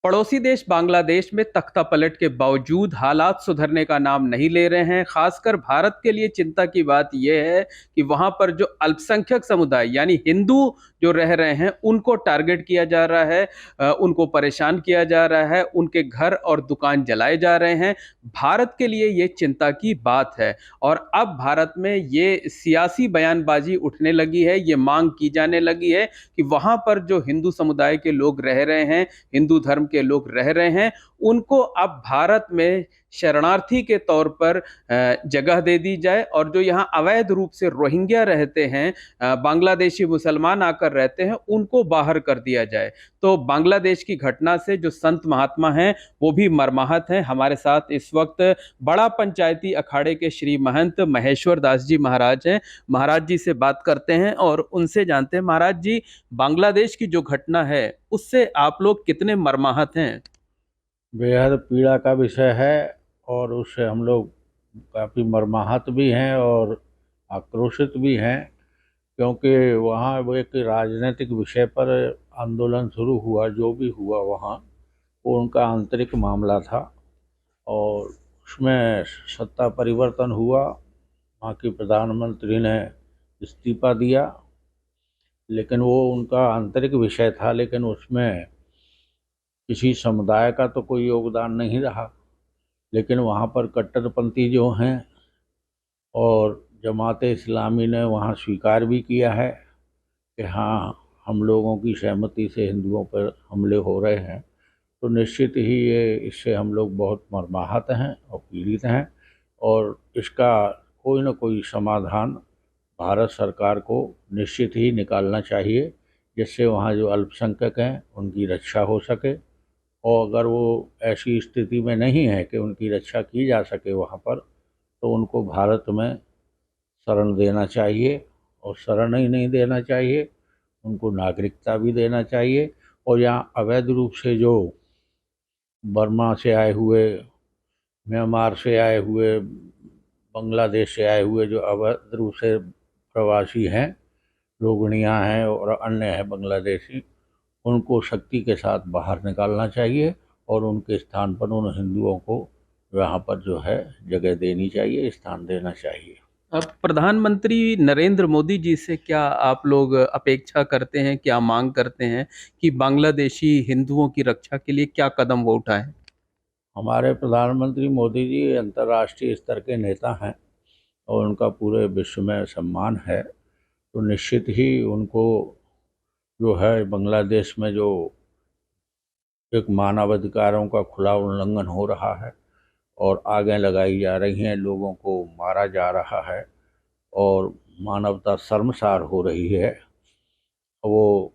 पड़ोसी देश बांग्लादेश में तख्तापलट के बावजूद हालात सुधरने का नाम नहीं ले रहे हैं। खासकर भारत के लिए चिंता की बात यह है कि वहां पर जो अल्पसंख्यक समुदाय यानी हिंदू जो रह रहे हैं उनको टारगेट किया जा रहा है, उनको परेशान किया जा रहा है, उनके घर और दुकान जलाए जा रहे हैं। भारत के लिए ये चिंता की बात है और अब भारत में ये सियासी बयानबाजी उठने लगी है, ये मांग की जाने लगी है कि वहां पर जो हिंदू समुदाय के लोग रह रहे हैं, हिंदू धर्म के लोग रह रहे हैं, उनको अब भारत में शरणार्थी के तौर पर जगह दे दी जाए और जो यहाँ अवैध रूप से रोहिंग्या रहते हैं, बांग्लादेशी मुसलमान आकर रहते हैं, उनको बाहर कर दिया जाए। तो बांग्लादेश की घटना से जो संत महात्मा हैं वो भी मर्माहत हैं। हमारे साथ इस वक्त बड़ा पंचायती अखाड़े के श्री महंत महेश्वर दास जी महाराज हैं। महाराज जी से बात करते हैं और उनसे जानते हैं। महाराज जी, बांग्लादेश की जो घटना है उससे आप लोग कितने मर्माहत हैं? बेहद पीड़ा का विषय है और उससे हम लोग काफ़ी मर्माहत भी हैं और आक्रोशित भी हैं, क्योंकि वहाँ वो एक राजनीतिक विषय पर आंदोलन शुरू हुआ। जो भी हुआ वहाँ, वो उनका आंतरिक मामला था और उसमें सत्ता परिवर्तन हुआ। वहाँ की प्रधानमंत्री ने इस्तीफा दिया, लेकिन वो उनका आंतरिक विषय था, लेकिन उसमें किसी समुदाय का तो कोई योगदान नहीं रहा। लेकिन वहाँ पर कट्टरपंथी जो हैं और जमात इस्लामी ने वहाँ स्वीकार भी किया है कि हाँ, हम लोगों की सहमति से हिंदुओं पर हमले हो रहे हैं। तो निश्चित ही ये इससे हम लोग बहुत मर्माहत हैं और पीड़ित हैं और इसका कोई न कोई समाधान भारत सरकार को निश्चित ही निकालना चाहिए, जिससे वहाँ जो अल्पसंख्यक हैं उनकी रक्षा हो सके। और अगर वो ऐसी स्थिति में नहीं है कि उनकी रक्षा की जा सके वहाँ पर, तो उनको भारत में शरण देना चाहिए। और शरण ही नहीं देना चाहिए, उनको नागरिकता भी देना चाहिए। और यहाँ अवैध रूप से जो बर्मा से आए हुए, म्यांमार से आए हुए, बांग्लादेश से आए हुए जो अवैध रूप से प्रवासी हैं, रोहिंग्या हैं और अन्य हैं बांग्लादेशी, उनको शक्ति के साथ बाहर निकालना चाहिए और उनके स्थान पर उन हिंदुओं को वहाँ पर जो है जगह देनी चाहिए, स्थान देना चाहिए। अब प्रधानमंत्री नरेंद्र मोदी जी से क्या आप लोग अपेक्षा करते हैं, क्या मांग करते हैं कि बांग्लादेशी हिंदुओं की रक्षा के लिए क्या कदम वो उठाएं? हमारे प्रधानमंत्री मोदी जी अंतर्राष्ट्रीय स्तर के नेता हैं और उनका पूरे विश्व में सम्मान है। तो निश्चित ही उनको जो है बांग्लादेश में जो एक मानवाधिकारों का खुला उल्लंघन हो रहा है और आगे लगाई जा रही हैं, लोगों को मारा जा रहा है और मानवता शर्मसार हो रही है, वो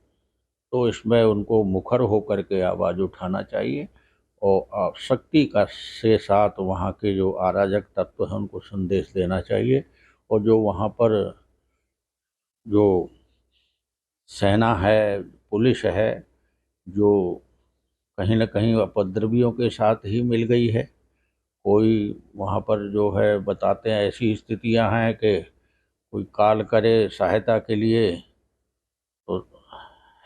तो इसमें उनको मुखर होकर के आवाज़ उठाना चाहिए और शक्ति का से साथ वहाँ के जो अराजक तत्व हैं उनको संदेश देना चाहिए। और जो वहाँ पर जो सेना है, पुलिस है, जो कहीं न कहीं उपद्रवियों के साथ ही मिल गई है। कोई वहाँ पर जो है बताते हैं ऐसी स्थितियाँ हैं कि कोई कॉल करे सहायता के लिए तो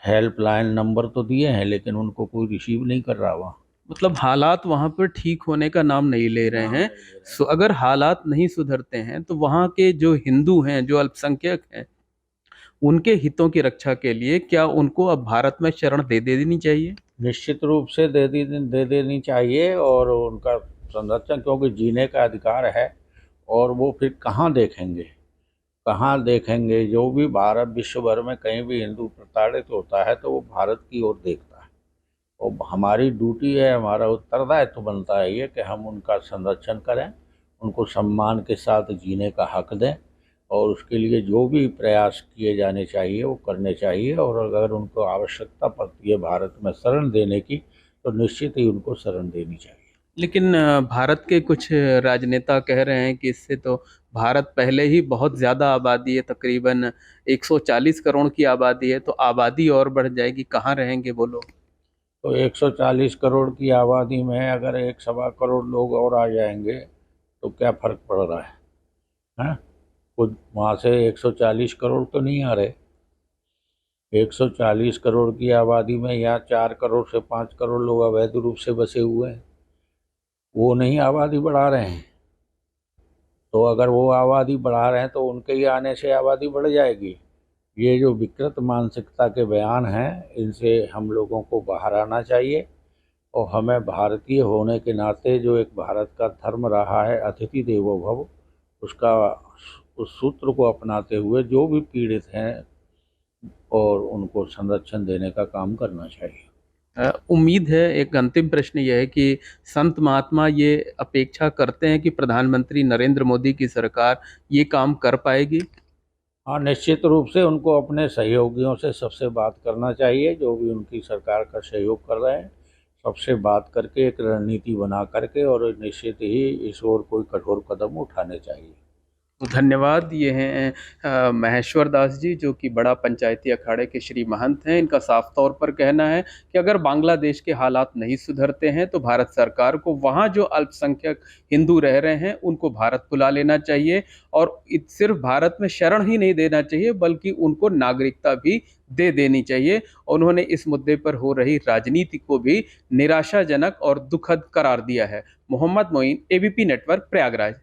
हेल्पलाइन नंबर तो दिए हैं, लेकिन उनको कोई रिसीव नहीं कर रहा वहाँ। मतलब हालात वहां पर ठीक होने का नाम नहीं ले रहे हैं। सो अगर हालात नहीं सुधरते हैं तो वहां के जो हिंदू हैं, जो अल्पसंख्यक हैं, उनके हितों की रक्षा के लिए क्या उनको अब भारत में शरण दे देनी चाहिए? निश्चित रूप से दे देनी चाहिए और उनका संरक्षण, क्योंकि जीने का अधिकार है। और वो फिर कहाँ देखेंगे, कहाँ देखेंगे? जो भी भारत विश्व भर में कहीं भी हिंदू प्रताड़ित होता है तो वो भारत की ओर देखता है। और हमारी ड्यूटी है, हमारा उत्तरदायित्व बनता है ये कि हम उनका संरक्षण करें, उनको सम्मान के साथ जीने का हक दें और उसके लिए जो भी प्रयास किए जाने चाहिए वो करने चाहिए। और अगर उनको आवश्यकता पड़ती है भारत में शरण देने की, तो निश्चित ही उनको शरण देनी चाहिए। लेकिन भारत के कुछ राजनेता कह रहे हैं कि इससे तो भारत पहले ही बहुत ज़्यादा आबादी है, तकरीबन 140 करोड़ की आबादी है, तो आबादी और बढ़ जाएगी, कहाँ रहेंगे वो लोग? तो 140 करोड़ की आबादी में अगर 1.25 करोड़ लोग और आ जाएंगे तो क्या फर्क पड़ रहा है? कुछ वहाँ से 140 करोड़ तो नहीं आ रहे। 140 करोड़ की आबादी में यहाँ 4 करोड़ से 5 करोड़ लोग अवैध रूप से बसे हुए हैं। वो नहीं आबादी बढ़ा रहे हैं। तो अगर वो आबादी बढ़ा रहे हैं तो उनके ही आने से आबादी बढ़ जाएगी। ये जो विकृत मानसिकता के बयान हैं, इनसे हम लोगों को बाहर आना चाहिए। और हमें भारतीय होने के नाते जो एक भारत का धर्म रहा है अतिथि देवो भव, उसका उस सूत्र को अपनाते हुए जो भी पीड़ित हैं और उनको संरक्षण देने का काम करना चाहिए। उम्मीद है, एक अंतिम प्रश्न यह है कि संत महात्मा ये अपेक्षा करते हैं कि प्रधानमंत्री नरेंद्र मोदी की सरकार ये काम कर पाएगी। हाँ, निश्चित रूप से उनको अपने सहयोगियों से सबसे बात करना चाहिए, जो भी उनकी सरकार का सहयोग कर रहे हैं, सबसे बात करके एक रणनीति बना करके और निश्चित ही इस ओर कोई कठोर कदम उठाने चाहिए। तो धन्यवाद। ये हैं महेश्वर दास जी, जो कि बड़ा पंचायती अखाड़े के श्री महंत हैं। इनका साफ तौर पर कहना है कि अगर बांग्लादेश के हालात नहीं सुधरते हैं तो भारत सरकार को वहाँ जो अल्पसंख्यक हिंदू रह रहे हैं उनको भारत बुला लेना चाहिए, और सिर्फ भारत में शरण ही नहीं देना चाहिए बल्कि उनको नागरिकता भी दे देनी चाहिए। उन्होंने इस मुद्दे पर हो रही राजनीति को भी निराशाजनक और दुखद करार दिया है। Mohammad Moin, ABP network, Prayagraj.